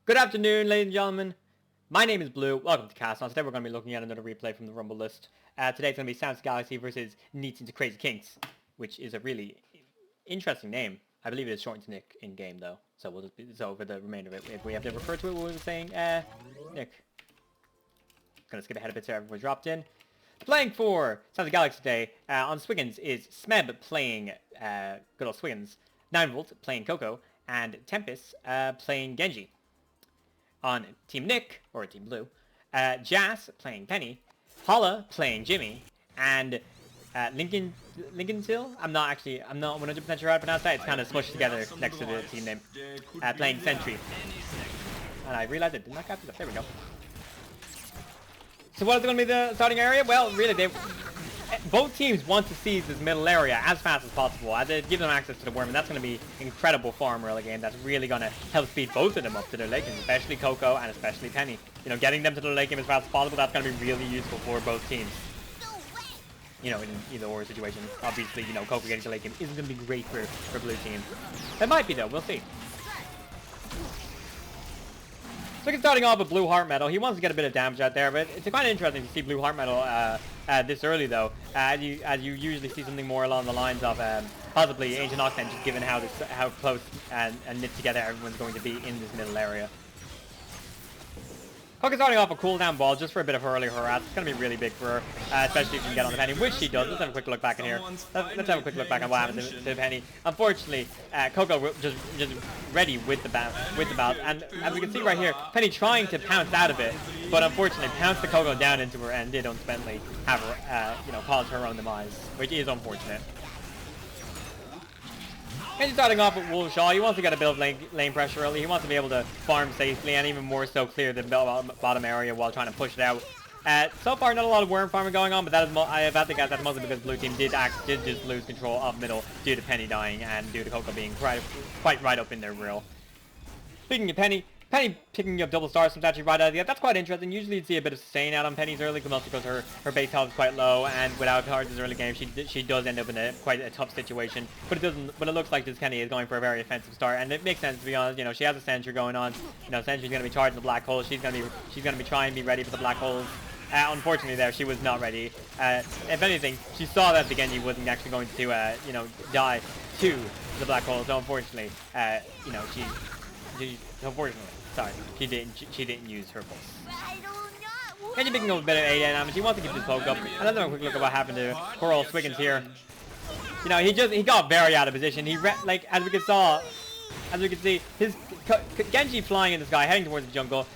Good afternoon, ladies and gentlemen. My name is Blue. Welcome to CastNauts. Today we're going to be looking at another replay from the Rumble list. Today it's going to be Sam's Galaxy versus Neats into Crazy Kinks, which is a really interesting name. I believe it is shortened to Nick in game though. So we'll just be, for the remainder of it, if we have to refer to it, we'll be saying Nick. Gonna skip ahead a bit so everyone dropped in. Playing for Sam's Galaxy today on Swiggins is Smeb playing good old Swiggins, 9volt playing Coco, and Tempest playing Genji. On Team Nick, or Team Blue, Jas playing Penny, Holla playing Jimmy, and Lincoln Till? I'm not 100% sure how to pronounce that. It's kind of smushed together next to the team name. Playing Sentry. And I realized I did not capture that. There we go. So what is going to be the starting area? Well, really, both teams want to seize this middle area as fast as possible, as it gives them access to the worm, and that's going to be incredible farm early game. That's really going to help speed both of them up to their late game, especially Coco and especially Penny. You know, getting them to the late game as fast as possible, that's going to be really useful for both teams. You know, in either or situation. Obviously, you know, Coco getting to late game isn't going to be great for blue team. It might be though, we'll see. So starting off with Blue Heart Metal, he wants to get a bit of damage out there, but it's kind of interesting to see Blue Heart Metal this early though, as you usually see something more along the lines of possibly Ancient Oxen, just given how close and knit together everyone's going to be in this middle area. Coco's starting off a cooldown ball just for a bit of early harass. It's going to be really big for her, especially if you can get on the Penny, which she does. Let's have a quick look back in here. Let's have a quick look back on what happens to the Penny. Unfortunately, Coco just ready with the bounce, and as we can see right here, Penny trying to pounce out of it, but unfortunately pounced the Coco down into her and did ultimately have her, cause her own demise, which is unfortunate. And he's starting off with Wolfshaw. He wants to get a bit of lane pressure early. He wants to be able to farm safely and even more so clear the bottom area while trying to push it out. So far, not a lot of worm farming going on, but that is I have to guess that's mostly because blue team did just lose control of middle due to Penny dying and due to Coco being quite right up in their grill. Speaking of Penny picking up double stars from actually right out of the gate. That's quite interesting. Usually you'd see a bit of sustain out on Penny's early, mostly because her base health is quite low, and without cards in the early game, she does end up in quite a tough situation. But it looks like this Penny is going for a very offensive start, and it makes sense to be honest. You know, she has a Sentry going on. You know, Sentry's going to be charging the black hole. She's going to be trying to be ready for the black holes. Unfortunately, there she was not ready. If anything, she saw that the Genji wasn't actually going to die to the black hole. So unfortunately, sorry, she didn't use her pulse. Genji picking up a bit of AD damage. He wants to keep this poke up. And let's have a quick look at what happened to poor old Swiggins here. You know, he got very out of position. As we can see, his Genji flying in the sky, heading towards the jungle.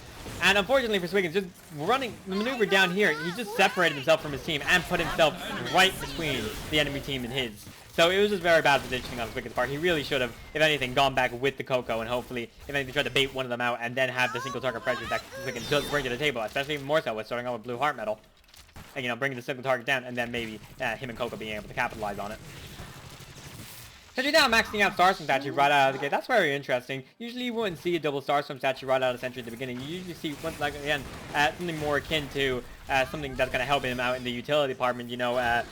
And unfortunately for Swiggins, just running the maneuver down here, he just separated himself from his team and put himself right between the enemy team and his. So it was just very bad positioning on Swiggins' part. He really should have, if anything, gone back with the Coco and hopefully, if anything, tried to bait one of them out and then have the single target pressure that Swiggins does bring to the table, especially even more so with starting out with Blue Heart Metal. And, you know, bringing the single target down and then maybe him and Coco being able to capitalize on it. Sentry now maxing out Stars from Statue right out of the gate. That's very interesting. Usually you wouldn't see a double Stars from Statue right out of Sentry at the beginning. You usually see, something more akin to something that's going to help him out in the utility department, you know,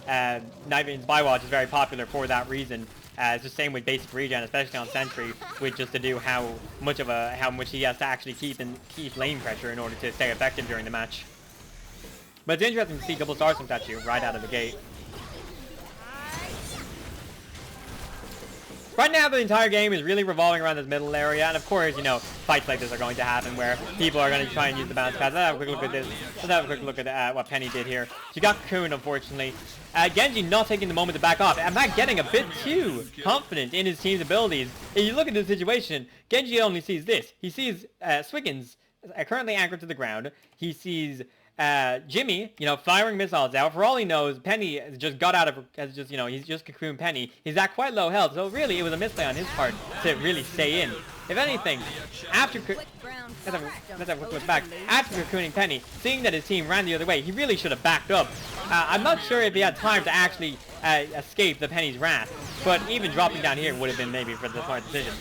Night Vision's Bywatch is very popular for that reason. It's the same with basic regen, especially on Sentry, with just to do how much he has to actually keep lane pressure in order to stay effective during the match. But it's interesting to see double stars from Statue right out of the gate. Right now, the entire game is really revolving around this middle area, and of course, you know, fights like this are going to happen where people are going to try and use the bounce pads. Let's have a quick look at this. Let's have a quick look at what Penny did here. She got cocooned, unfortunately. Genji not taking the moment to back off. Matt getting a bit too confident in his team's abilities. If you look at the situation, Genji only sees this. He sees Swiggins currently anchored to the ground. He sees Jimmy, you know, firing missiles out. For all he knows, Penny has just got out of, he's just cocooned Penny. He's at quite low health, so really it was a misplay on his part to really stay in. If anything, after let's have a quick look back. After cocooning Penny, seeing that his team ran the other way, he really should have backed up. I'm not sure if he had time to actually escape the Penny's wrath, but even dropping down here would have been maybe for the smart decision.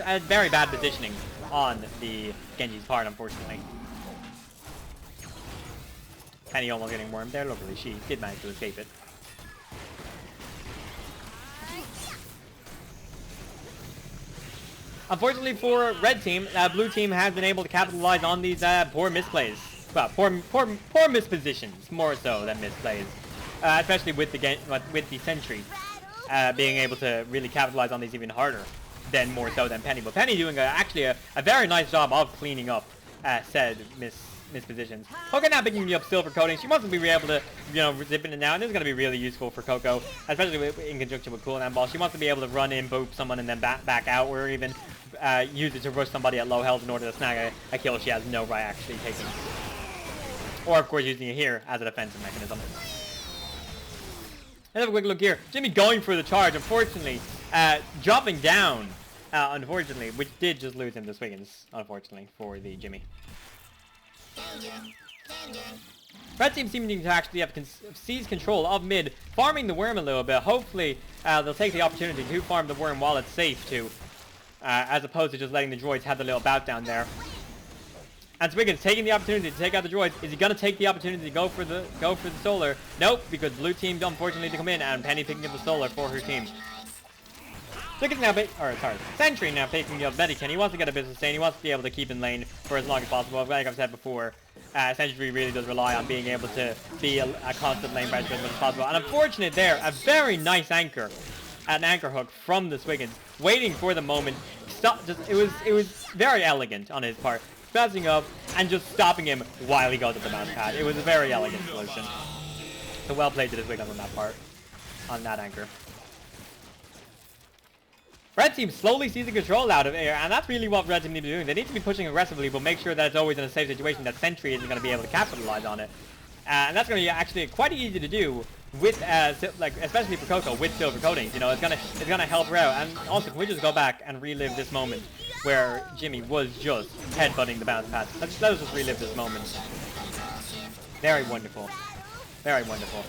A very bad positioning on the Genji's part, unfortunately. Penny almost getting wormed there. Luckily, she did manage to escape it. unfortunately for red team, blue team has been able to capitalize on these poor misplays. Well, poor mispositions, more so than misplays. Especially with the sentry being able to really capitalize on these even harder than more so than Penny. But Penny doing actually a very nice job of cleaning up said mispositions. Coco now picking up silver coating. She wants to be able to, zip in and out. And this is going to be really useful for Coco, especially in conjunction with cooldown ball. She wants to be able to run in, boop someone, and then back out, or even use it to rush somebody at low health in order to snag a kill she has no right actually taking. Or, of course, using it here as a defensive mechanism. Let's have a quick look here. Jimmy going for the charge, unfortunately. Dropping down, unfortunately, which did just lose him to Swiggins, unfortunately, for the Jimmy. Red team seeming to actually have seized control of mid, farming the worm a little bit. Hopefully, they'll take the opportunity to farm the worm while it's safe, too. As opposed to just letting the droids have the little bout down there. And Swiggins taking the opportunity to take out the droids. Is he gonna take the opportunity to go for the solar? Nope, because blue team unfortunately to come in, and Penny picking up the solar for her team. Swiggins now Sentry now picking up Medican. He wants to get a bit of sustain. He wants to be able to keep in lane for as long as possible. Like I've said before, Sentry really does rely on being able to be a constant lane presence as much as possible. And unfortunate there, a very nice anchor, an anchor hook from the Swiggins, waiting for the moment. It was very elegant on his part. Bouncing up and just stopping him while he goes up the mouse pad. It was a very elegant solution. So well played to the Swiggins on that part, on that anchor. Red team slowly seizing control out of air, and that's really what Red team need to be doing. They need to be pushing aggressively, but make sure that it's always in a safe situation that Sentry isn't going to be able to capitalize on it. And that's going to be actually quite easy to do with, especially for Coco with silver coatings. It's gonna help her out. And also, can we just go back and relive this moment where Jimmy was just headbutting the bounce pad? Let's just relive this moment. Very wonderful. Very wonderful.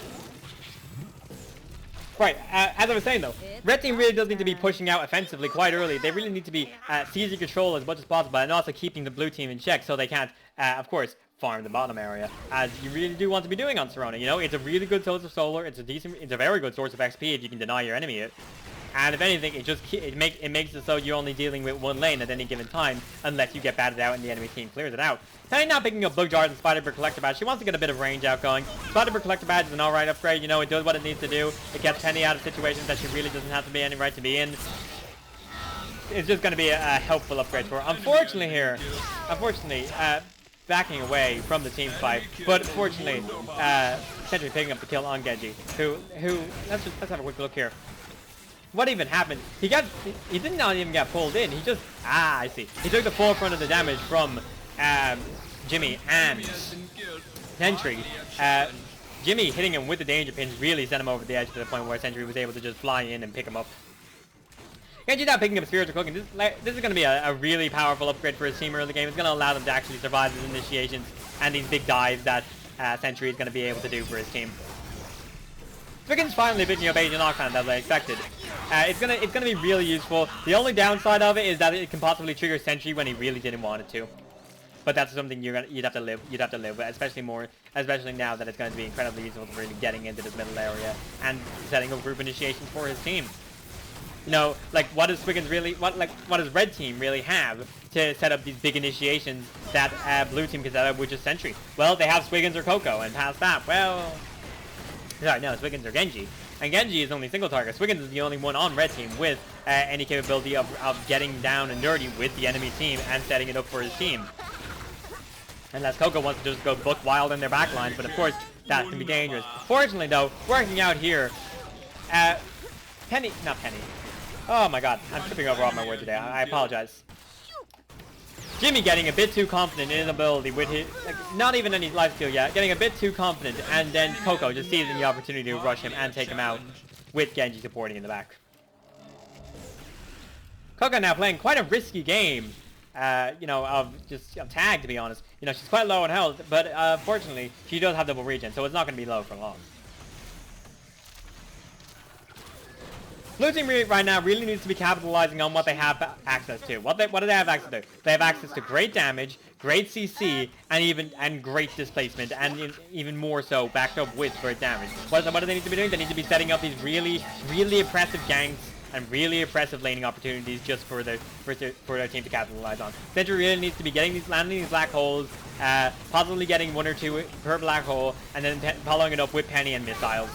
Right, as I was saying though, red team really does need to be pushing out offensively quite early. They really need to be seizing control as much as possible, and also keeping the blue team in check so they can't, of course, farm the bottom area, as you really do want to be doing on Serona. It's a really good source of solar. It's a very good source of XP if you can deny your enemy it. And if anything, it makes it so you're only dealing with one lane at any given time, unless you get batted out and the enemy team clears it out. Penny now picking up Bug Dart and Spider Bird Collector Badge. She wants to get a bit of range out going. Spider Bird Collector Badge is an alright upgrade. It does what it needs to do. It gets Penny out of situations that she really doesn't have to be any right to be in. It's just going to be a helpful upgrade for her. Unfortunately, backing away from the team fight, but fortunately, Sentry picking up the kill on Genji, who let's have a quick look here. What even happened? He did not even get pulled in. He just I see. He took the forefront of the damage from Jimmy and Sentry. Jimmy hitting him with the danger pins really sent him over the edge to the point where Sentry was able to just fly in and pick him up. Genji now picking up Spiritual Cooking. This is going to be a really powerful upgrade for his team early in the game. It's going to allow them to actually survive his initiations and these big dives that Sentry is going to be able to do for his team. Swiggins finally picking up Agent Knockdown as I expected. It's gonna be really useful. The only downside of it is that it can possibly trigger Sentry when he really didn't want it to. But that's something you'd have to live with, especially now that it's going to be incredibly useful for really getting into this middle area and setting up group initiations for his team. What does Swiggins really, what does Red Team really have to set up these big initiations that Blue Team can set up with just Sentry? Well, they have Swiggins or Coco, and past that, well, sorry, no, Swiggins or Genji. And Genji is only single target. Swiggins is the only one on Red Team with any capability of getting down and dirty with the enemy team and setting it up for his team. Unless Coco wants to just go book wild in their backlines, but of course, that can be dangerous. Fortunately, though, working out here, not Penny. Oh my god, I'm tripping over all my words today. I apologize. Jimmy getting a bit too confident in his ability with his, not even any life steal yet, getting a bit too confident, and then Coco just seizing the opportunity to rush him and take him out with Genji supporting in the back. Coco now playing quite a risky game, of tag, to be honest. She's quite low on health, but fortunately, she does have double regen, so it's not going to be low for long. Blue Team right now really needs to be capitalizing on what they have access to. What do they have access to? They have access to great damage, great CC, and great displacement, and even more so backed up with great damage. What do they need to be doing? They need to be setting up these really, really oppressive ganks and really impressive laning opportunities just for their team to capitalize on. Sentry really needs to be landing these black holes, possibly getting 1 or 2 per black hole, and then following it up with Penny and missiles.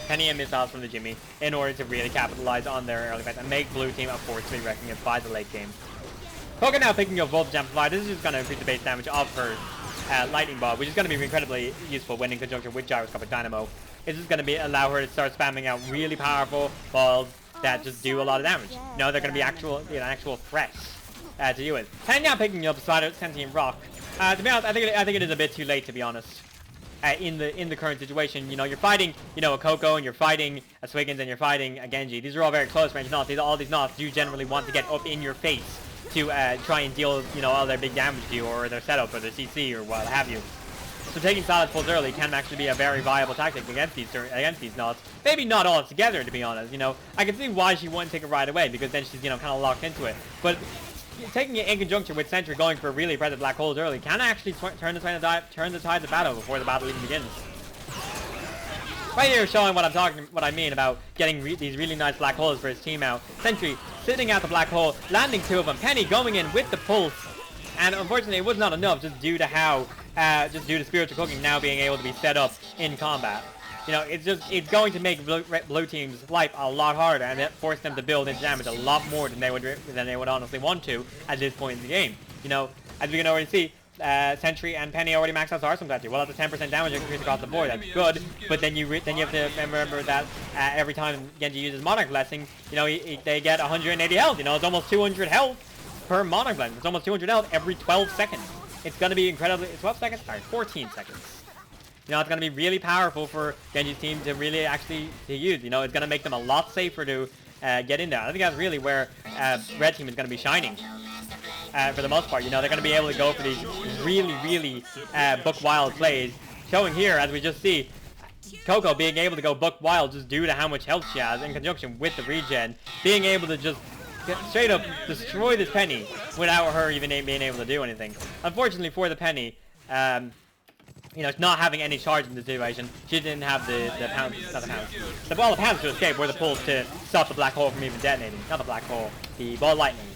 Penny and missiles from the Jimmy in order to really capitalize on their early fights and make blue team a force to be reckoned with by the late game. Koga now picking up Voltage Amplify. This is just going to increase the base damage of her Lightning Ball, which is going to be incredibly useful when in conjunction with Gyroscopic Dynamo. This is going to allow her to start spamming out really powerful balls that just do a lot of damage. You know, they're going to be actual threats to deal with. And now picking up Sentient Rock. To be honest, I think it is a bit too late, to be honest. In the current situation, you know, you're fighting, you know, a Coco, and you're fighting a Swiggins, and you're fighting a Genji. These are all very close range Nauts. All these Nauts do generally want to get up in your face to try and deal, you know, all their big damage to you, or their setup, or their CC, or what have you. So taking solid pulls early can actually be a very viable tactic against these Nauts. Maybe not all together, to be honest. You know, I can see why she wouldn't take it right away, because then she's, you know, kind of locked into it. But taking it in conjunction with Sentry going for really impressive black holes early can actually turn the tide of battle before the battle even begins. Right here, showing what I mean about getting these really nice black holes for his team out. Sentry sitting at the black hole, landing 2 of them. Penny going in with the pulse, and unfortunately, it was not enough just due to Spiritual Cooking now being able to be set up in combat. You know, it's going to make blue team's life a lot harder, and it force them to build into damage a lot more than they would honestly want to at this point in the game. You know, as we can already see, Sentry and Penny already maxed out Star Swim that. Well, that's a 10% damage increase across the board. That's good, but then you have to remember that every time Genji uses Monarch Blessing, you know, they get 180 health. You know, it's almost 200 health per Monarch Blessing. It's almost 200 health every 12 seconds. It's going to be incredibly... 12 seconds? Sorry, 14 seconds. You know, it's going to be really powerful for Genji's team to really actually use. You know, it's going to make them a lot safer to get in there. I think that's really where Red Team is going to be shining for the most part. You know, they're going to be able to go for these really book wild plays. Showing here, as we just see, Coco being able to go buck wild just due to how much health she has in conjunction with the regen. Being able to just straight up destroy this Penny without her even being able to do anything. Unfortunately for the Penny, you know, not having any charge in the situation, she didn't have the pounds to escape, or the pulls to stop the black hole from even detonating. Not the black hole, the ball lightning.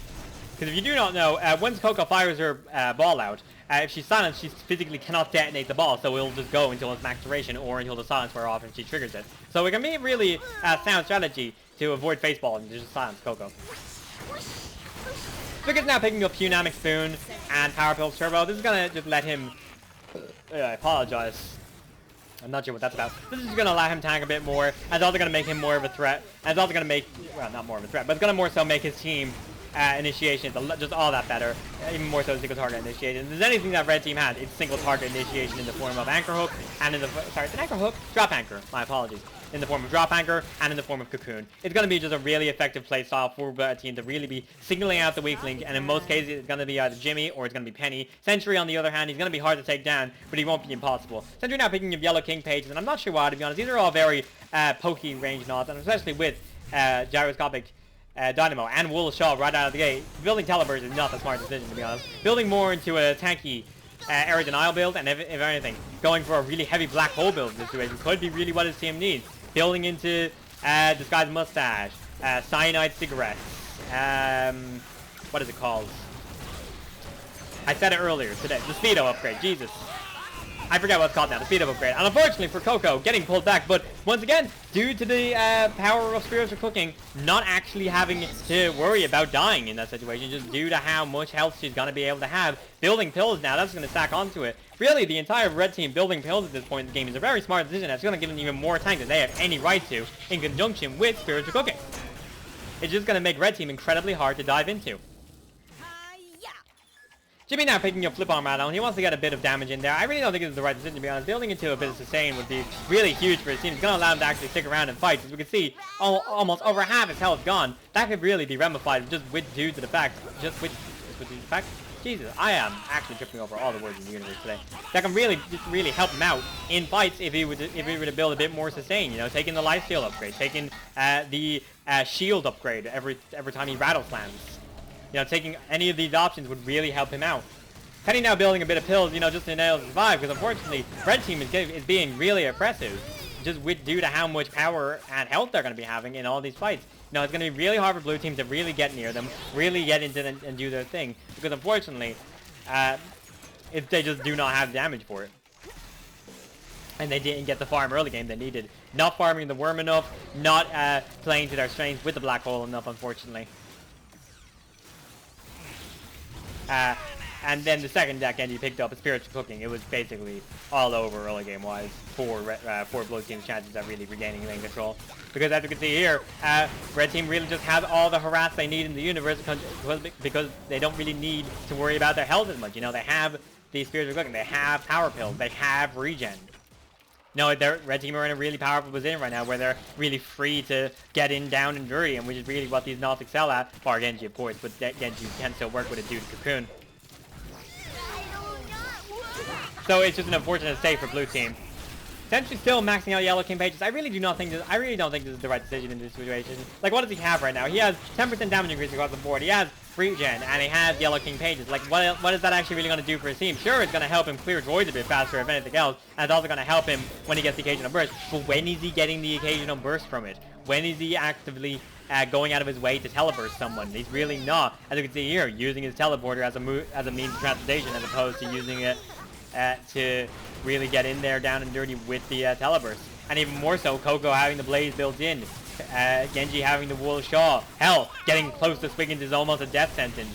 Because if you do not know, once Coco fires her ball out, if she's silenced, she physically cannot detonate the ball, so it'll just go until its max duration, or until the silence wears off and she triggers it. So it can be really a sound strategy to avoid face ball and just silence Coco. Swiggins now picking up Dynamic Spoon and Power Pills Turbo. This is gonna just let him... I apologize. I'm not sure what that's about. This is going to allow him to tank a bit more. And it's also going to make him more of a threat. And it's also going to make... Well, not more of a threat, but it's going to more so make his team initiation just all that better. Even more so single target initiation. If there's anything that Red Team has, it's single target initiation in the form of Anchor Hook. And in the... Sorry, an Anchor Hook? Drop Anchor. My apologies. In the form of Drop Anchor and in the form of Cocoon. It's going to be just a really effective playstyle for a team to really be singling out the weak link, and in most cases it's going to be either Jimmy or it's going to be Penny. Sentry, on the other hand, he's going to be hard to take down, but he won't be impossible. Sentry now picking up Yellow King pages, and I'm not sure why, to be honest. These are all very pokey range Nauts, and especially with Gyroscopic Dynamo and Wool Shaw right out of the gate. Building Teleburst is not the smart decision, to be honest. Building more into a tanky area denial build, and if anything, going for a really heavy black hole build in this situation could be really what his team needs. Building into Disguised Mustache, Cyanide Cigarettes, what is it called? I said it earlier today, the Speedo upgrade, Jesus. I forget what it's called now, the Speedo upgrade. And unfortunately for Coco, getting pulled back, but once again, due to the power of Spiritual Cooking, not actually having to worry about dying in that situation, just due to how much health she's going to be able to have. Building pills now, that's going to stack onto it. Really, the entire Red Team building pills at this point in the game is a very smart decision. That's going to give them even more tank than they have any right to, in conjunction with Spiritual Cooking. It's just going to make Red Team incredibly hard to dive into. Jimmy now picking up Flip Arm add-on. He wants to get a bit of damage in there. I really don't think it's the right decision, to be honest. Building into a bit of sustain would be really huge for his team. It's going to allow him to actually stick around and fight. As we can see, almost over half his health gone. That could really be ramified just due to the fact, Jesus, I am actually tripping over all the words in the universe today. That can really help him out in fights if he were to build a bit more sustain. You know, taking the lifesteal upgrade, taking the shield upgrade every time he rattle slams. You know, taking any of these options would really help him out. Penny now building a bit of pills, you know, just to enable survive, because unfortunately, Red Team is being really oppressive, just due to how much power and health they're going to be having in all these fights. No, it's going to be really hard for blue team to really get near them, really get into them and do their thing. Because unfortunately, if they just do not have damage for it. And they didn't get the farm early game they needed. Not farming the worm enough, not playing to their strengths with the black hole enough, unfortunately. And then the second deck Genji picked up, Spiritual Cooking. It was basically all over early game wise for blue team's chances at really regaining lane control. Because as you can see here, red team really just has all the harass they need in the universe because they don't really need to worry about their health as much. You know, they have the Spiritual Cooking, they have Power Pills, they have regen. No, red team are in a really powerful position right now where they're really free to get in, down, and dirty, and which is really what these Nauts excel at. Bar Genji, of course, but Genji can still work with a dude Cocoon. So it's just an unfortunate state for blue team. Essentially still maxing out Yellow King pages. I really don't think this is the right decision in this situation. Like, what does he have right now? He has 10% damage increase across the board. He has regen, and he has Yellow King pages. Like, what is that actually really going to do for his team? Sure, it's going to help him clear droids a bit faster, if anything else, and it's also going to help him when he gets the occasional burst. But when is he getting the occasional burst from it? When is he actively going out of his way to teleburst someone? He's really not. As you can see here, using his teleporter as a means of transportation, as opposed to using it to really get in there down and dirty with the teleburst. And even more so, Coco having the blaze built in, Genji having the wool shaw. Hell, getting close to Swiggins is almost a death sentence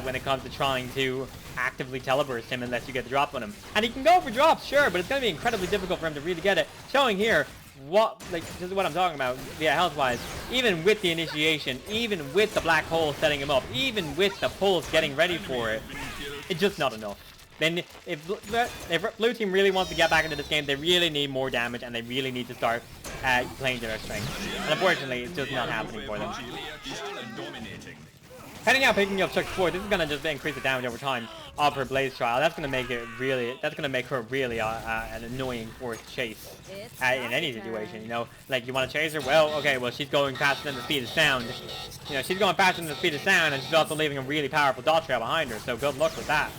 when it comes to trying to actively teleburst him unless you get the drop on him. And he can go for drops, sure, but it's going to be incredibly difficult for him to really get it. Showing here this is what I'm talking about, yeah, health-wise. Even with the initiation, even with the black hole setting him up, even with the pulse getting ready for it, it's just not enough. Then if blue team really wants to get back into this game, they really need more damage, and they really need to start playing to their strengths. And unfortunately, it's just not happening for them. Heading out, picking up Chuck's 4, this is going to just increase the damage over time of her Blaze Trial. That's going to make her really an annoying force chase in any situation, you know. Like, you want to chase her? Well, okay, well, she's going faster than the speed of sound. You know, she's going faster than the speed of sound, and she's also leaving a really powerful dot trail behind her, so good luck with that.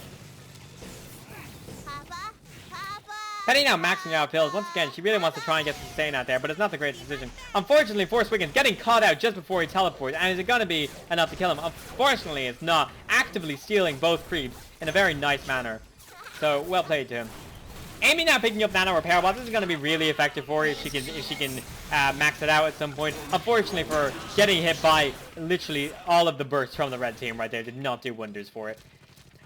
Heading out, maxing out pills. Once again, she really wants to try and get some sustain out there, but it's not the greatest decision. Unfortunately, for Swiggins, getting caught out just before he teleports, and is it going to be enough to kill him? Unfortunately, it's not. Actively stealing both creeps in a very nice manner. So, well played to him. Amy now picking up Nano Repair. Well, this is going to be really effective for her if she can max it out at some point. Unfortunately for her, getting hit by literally all of the bursts from the red team right there did not do wonders for it.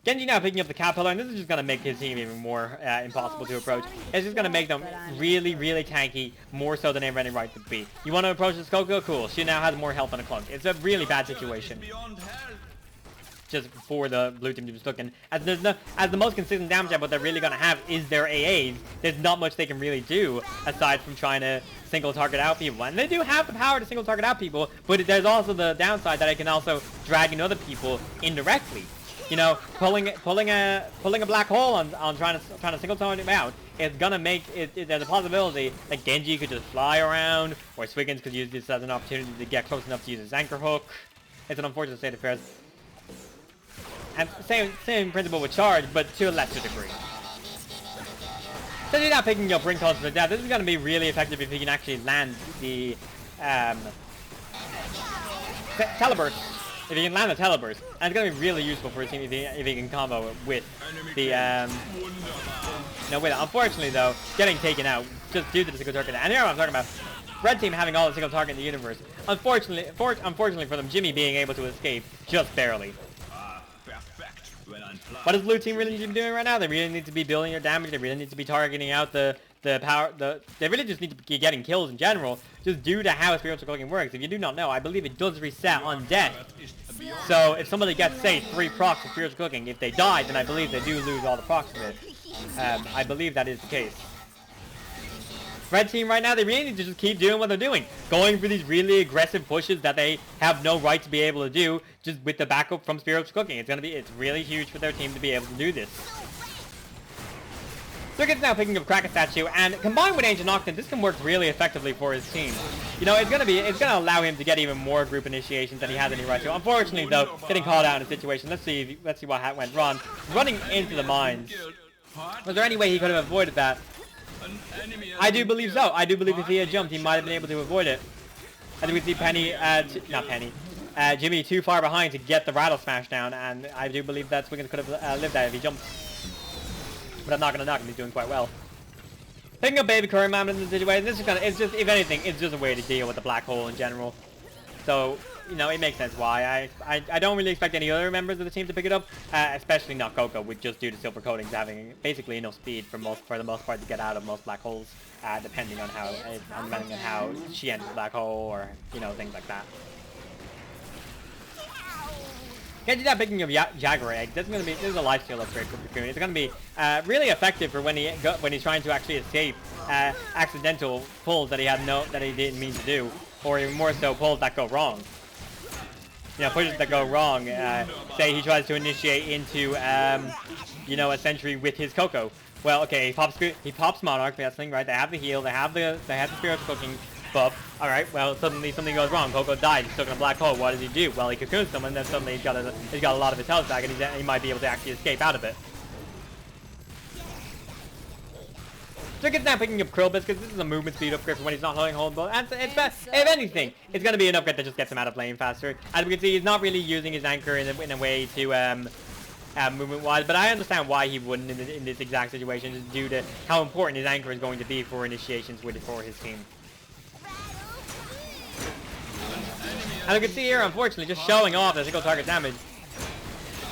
Genji now picking up the Caterpillar, and this is just going to make his team even more impossible to approach. It's just going to make them really, really tanky, more so than they have any right to be. You want to approach this Coco? Cool. She now has more health than a clunk. It's a really bad situation. Just for the blue team to be stuck in. As the most consistent damage output they're really going to have is their AAs, there's not much they can really do aside from trying to single target out people. And they do have the power to single target out people, but there's also the downside that it can also drag in other people indirectly. You know, pulling a black hole on trying to single target him out is gonna make it. There's a possibility that Genji could just fly around, or Swiggins could use this as an opportunity to get close enough to use his anchor hook. It's an unfortunate state of affairs. And same principle with charge, but to a lesser degree. So he's not picking up Ring Calls to the death. This is gonna be really effective if he can actually land the teleburst. If he can land a teleburst, and it's going to be really useful for his team if he can combo it with the, no, with it. Unfortunately, though, getting taken out just due to the single target. And here I'm talking about red team having all the single target in the universe. Unfortunately for them, Jimmy being able to escape just barely. What does blue team really need to be doing right now? They really need to be building their damage. They really need to be targeting out the power. They really just need to be getting kills in general, just due to how spiritual cooking works. If you do not know, I believe it does reset on death. So if somebody gets, say, 3 procs of spiritual cooking, if they die, then I believe they do lose all the procs of it. I believe that is the case. Red team right now, they really need to just keep doing what they're doing. Going for these really aggressive pushes that they have no right to be able to do, just with the backup from spiritual cooking. It's really huge for their team to be able to do this. Circuit's now picking up Kraken Statue, and combined with Ancient Octant, this can work really effectively for his team. You know, it's gonna allow him to get even more group initiations than he has any right to. Unfortunately, though, getting called out in a situation. Let's see what went wrong. Running into the mines. Was there any way he could have avoided that? I do believe so. I do believe if he had jumped, he might have been able to avoid it. we see Penny, not Penny, Jimmy too far behind to get the Rattle Smash down, and I do believe that Swiggins could have lived that if he jumped. But I'm not gonna knock him, he's doing quite well. Picking up Baby Curry Man in the situation, this is it's just, if anything, it's just a way to deal with the black hole in general. So, you know, it makes sense why. I don't really expect any other members of the team to pick it up, especially not Coco, with just due to silver coatings having basically enough speed for the most part to get out of most black holes, depending on how she enters the black hole or, you know, things like that. Genji not picking up Jaguar Egg. This is a life steal upgrade for Cocoon. It's gonna be really effective for when he's trying to actually escape accidental pulls that he didn't mean to do, or even more so pulls that go wrong. You know, pushes that go wrong. Say he tries to initiate into you know, a sentry with his Coco. Well, okay, he pops Monarch. That's the thing, right? They have the heal. They have the spiritual cooking buff. All right. Well, suddenly something goes wrong. Coco dies. He's stuck in a black hole. What does he do? Well, he cocoons someone. Then suddenly he's got a lot of his health back, and he might be able to actually escape out of it. Swiggins now picking up Krill Biscuits. This is a movement speed upgrade for when he's not holding hold. But if anything, it's going to be an upgrade that just gets him out of lane faster. As we can see, he's not really using his anchor in a way to movement-wise, but I understand why he wouldn't in this exact situation, just due to how important his anchor is going to be for initiations for his team. And you can see here, unfortunately, just showing off the single target damage.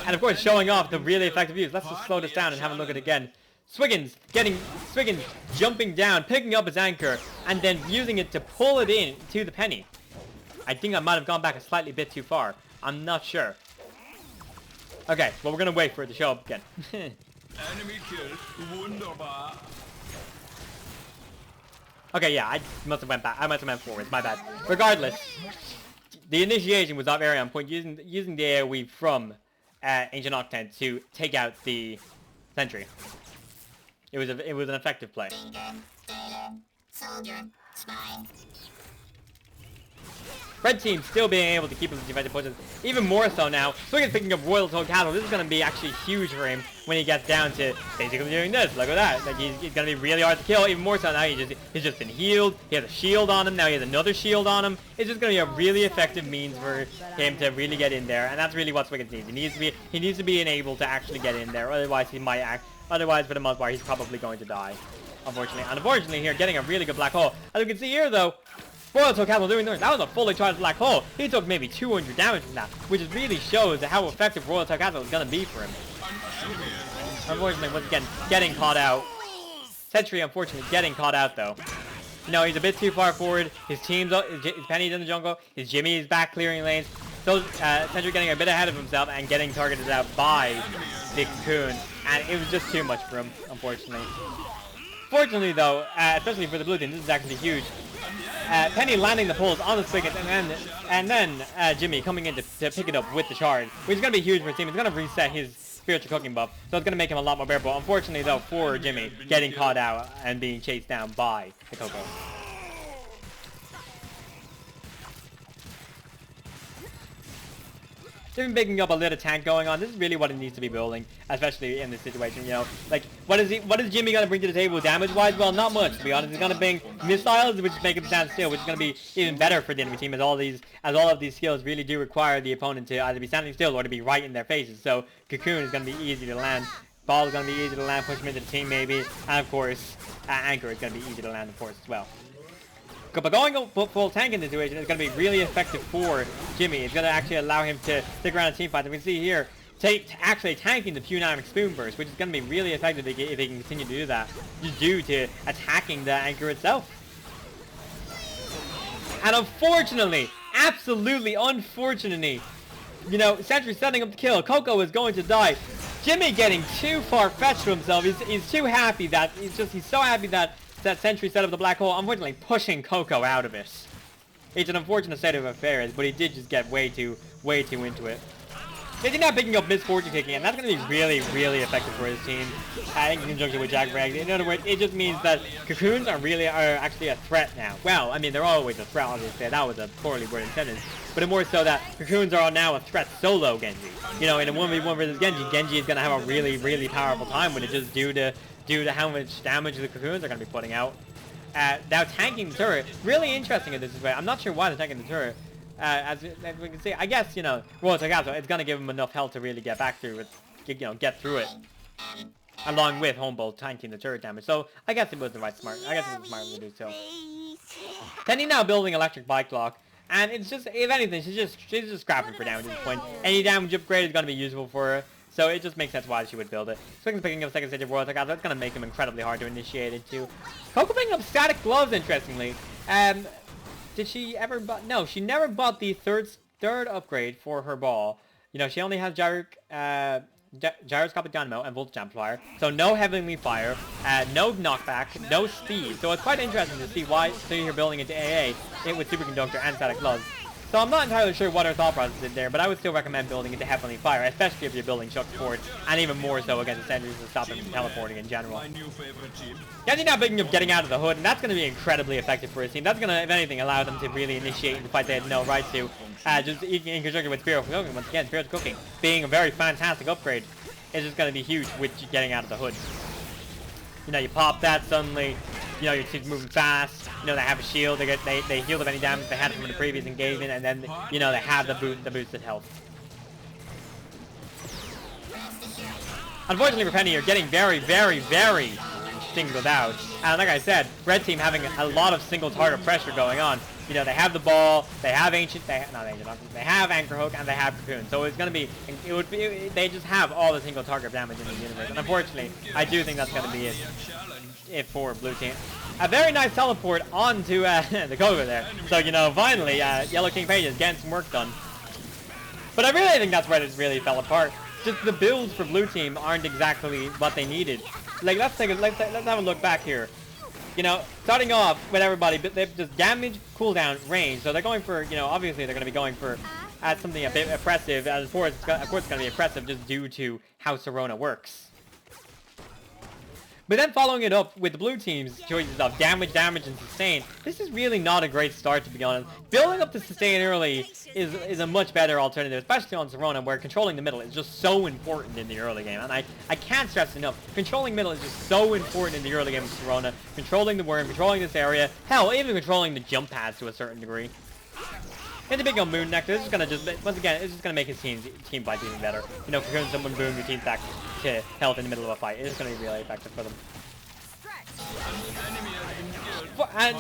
And of course, showing off the really effective use. Let's just slow this down and have a look at it again. Swiggins jumping down, picking up his anchor, and then using it to pull it in to the Penny. I think I might have gone back a slightly bit too far. I'm not sure. Okay, well, we're gonna wait for it to show up again. Enemy kill. Wunderbar. Okay, yeah, I must have went back. I must have went forwards. My bad. Regardless, the initiation was not very on point. Using the AoE from Ancient Octant to take out the sentry. It was an effective play. Soldier, spy. Red team still being able to keep his defensive pushes, even more so now. Swiggins picking up Royal Toad Castle. This is going to be actually huge for him when he gets down to basically doing this. Look at that. Like he's going to be really hard to kill. Even more so now, he's just been healed. He has a shield on him. Now he has another shield on him. It's just going to be a really effective means for him to really get in there, and that's really what Swiggins needs. He needs to be able to actually get in there. Otherwise, he might act. Otherwise, for the most part, he's probably going to die. Unfortunately. And unfortunately, here getting a really good black hole. As you can see here, though. Royal Toad Castle doing this. That was a fully charged black hole. He took maybe 200 damage from that, which really shows how effective Royal Toad Castle is going to be for him. Unfortunately, once again, getting caught out. Sentry, unfortunately, getting caught out, though. No, he's a bit too far forward. His Penny's in the jungle. His Jimmy is back clearing lanes. So, Sentry getting a bit ahead of himself and getting targeted out by the Cocoon. And it was just too much for him, unfortunately. Fortunately, though, especially for the blue team, this is actually huge. Penny landing the pulls on the Swiggins, and then Jimmy coming in to pick it up with the charge, which is going to be huge for his team. It's going to reset his spiritual cooking buff, so it's going to make him a lot more bearable. Unfortunately, though, for Jimmy, getting caught out and being chased down by the Coco. Even picking up a little tank going on. This is really what it needs to be building, especially in this situation, you know. Like, what is Jimmy gonna bring to the table damage-wise? Well, not much, to be honest. He's gonna bring missiles, which make him stand still, which is gonna be even better for the enemy team, as all of these skills really do require the opponent to either be standing still or to be right in their faces. So Cocoon is gonna be easy to land. Ball is gonna be easy to land, push him into the team maybe, and of course, Anchor is gonna be easy to land, of course, as well. But going full tank in this situation is going to be really effective for Jimmy. It's going to actually allow him to stick around in team fights. We can see here, actually tanking the Punamic Spoon Burst, which is going to be really effective if he can continue to do that, just due to attacking the anchor itself. And unfortunately, absolutely unfortunately, you know, Sentry setting up the kill. Coco is going to die. Jimmy getting too far-fetched for himself. He's too happy that, he's so happy that Sentry set up the black hole, unfortunately pushing Coco out of it. It's an unfortunate state of affairs, but he did just get way too into it. He's now picking up Misfortune Kicking, and that's going to be really, really effective for his team. In conjunction with Jack Bragg. In other words, it just means that Cocoons are actually a threat now. Well, I mean, they're always a threat, obviously. That was a poorly worded sentence. But more so that Cocoons are now a threat solo Genji. You know, in a 1v1 versus Genji, Genji is going to have a really, really powerful time with it, just due to how much damage the Cocoons are going to be putting out. now tanking the turret. Really interesting in this way. I'm not sure why they're tanking the turret. As we can see, I guess, you know, Royal Tagazo, it's going to give him enough health to really get back through it, you know, get through it. Along with Homebolt tanking the turret damage. So, I guess it was the right smart. I guess it was smart to do so. Penny now building electric bike lock. And it's just, if anything, she's just scrapping for damage at this point. Any damage upgrade is going to be useful for her. So it just makes sense why she would build it. Swing's picking up second stage of Royal Tagazo. That's going to make him incredibly hard to initiate into. Coco picking up static gloves, interestingly. Did she ever buy... No, she never bought the third upgrade for her ball. You know, she only has gyroscopic dynamo and voltage amplifier. So no heavenly fire, no knockback, no speed. So it's quite interesting to see why you're building into AA it with superconductor and static gloves. So I'm not entirely sure what her thought process is there, but I would still recommend building into heavenly fire, especially if you're building Chuck forward, and even more so against the sentries to stop them from teleporting in general. Genji now picking up getting out of the hood, and that's going to be incredibly effective for his team. That's going to, if anything, allow them to really initiate the fight they had no right to. Just in conjunction with Spiritual Cooking, once again, Spiritual Cooking being a very fantastic upgrade is just going to be huge with getting out of the hood. You know, you pop that suddenly, you know, your team's moving fast, you know, they have a shield, they heal of any damage they had from the previous engagement, and then, you know, they have the boosted health. Unfortunately for Penny, you're getting very, very, very singled out. And like I said, red team having a lot of single target pressure going on. You know, they have the ball, they have they have Anchor Hook, and they have Cocoon. So it's going to be, they just have all the single target damage in the universe. And unfortunately, I do think that's going to be it for blue team. A very nice teleport onto the Koga there. So, you know, finally, Yellow King Pages getting some work done. But I really think that's where this really fell apart. Just the builds for blue team aren't exactly what they needed. Like, let's have a look back here. You know, starting off with everybody, they've just damage, cooldown, range. So they're going for, you know, obviously they're going to be going for something a bit oppressive. Of course, it's going to be oppressive just due to how Sirona works. But then following it up with the blue team's choices of damage, and sustain, this is really not a great start, to be honest. Building up the sustain early is a much better alternative, especially on Sirona, where controlling the middle is just so important in the early game. And I can't stress enough, controlling middle is just so important in the early game of Sirona. Controlling the worm, controlling this area, hell, even controlling the jump pads to a certain degree. And the big old Moon Nectar, this is going to just, once again, it's just going to make his team fight even better. You know, for someone boom your team back to health in the middle of a fight, it's going to be really effective for them. And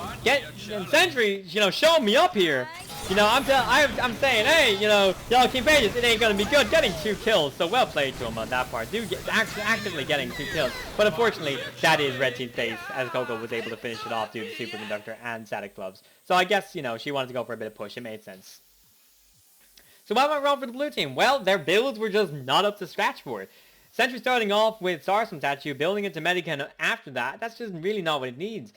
Sentry, you know, showing me up here. You know, I'm saying, hey, you know, Yellow King Pages, it ain't gonna be good getting 2 kills. So well played to him on that part. Actively getting 2 kills. But unfortunately, that is red team's face, as Coco was able to finish it off due to superconductor and static gloves. So I guess, you know, she wanted to go for a bit of push. It made sense. So what went wrong for the blue team? Well, their builds were just not up to scratch for it. Sentry starting off with Sarsum Statue, building into Medican after that, that's just really not what it needs.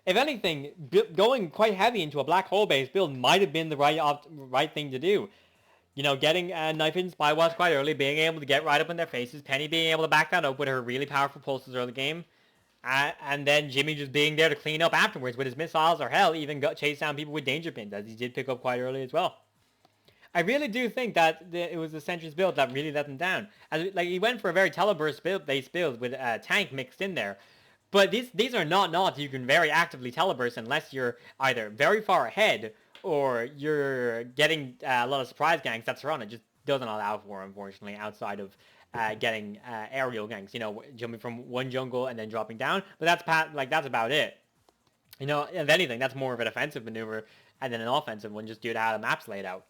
If anything, going quite heavy into a black hole based build might have been the right thing to do. You know, getting Knife and Spy Watch quite early, being able to get right up in their faces, Penny being able to back that up with her really powerful pulses early game, and then Jimmy just being there to clean up afterwards with his missiles, or hell, even chase down people with danger pins, as he did pick up quite early as well. I really do think that it was the Sentry's build that really let them down. Like, he went for a very teleburst based build with a tank mixed in there. But these are not you can very actively teleburst unless you're either very far ahead or you're getting a lot of surprise ganks that Sirona just doesn't allow for, unfortunately, outside of getting aerial ganks. You know, jumping from one jungle and then dropping down. But that's about it. You know, if anything, that's more of a defensive maneuver and then an offensive one just due to how the map's laid out.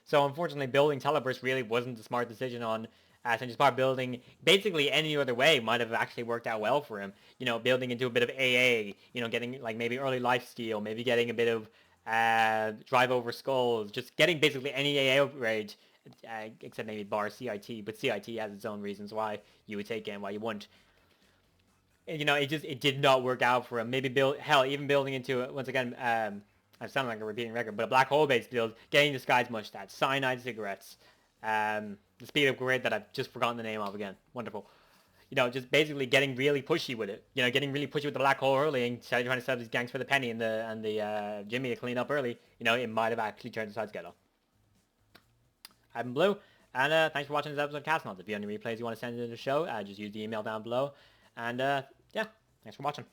So unfortunately, building teleburst really wasn't a smart decision on Sentry's part. Building basically any other way might have actually worked out well for him. You know, building into a bit of AA, you know, getting like maybe early lifesteal, maybe getting a bit of drive over skulls, just getting basically any AA upgrade, except maybe bar CIT, but CIT has its own reasons why you would take it and why you wouldn't. You know, it did not work out for him. Maybe even building into it, once again, I sound like a repeating record, but a black hole-based build, getting Disguised Mustache, Cyanide Cigarettes, the Speed Upgrade that I've just forgotten the name of again. Wonderful. You know, just basically getting really pushy with it. You know, getting really pushy with the black hole early and trying to set up these ganks for the Penny and the Jimmy to clean up early. You know, it might have actually turned the side together. I've been Blue, and thanks for watching this episode of CastNauts. If you have any replays you want to send into the show, just use the email down below. And yeah, thanks for watching.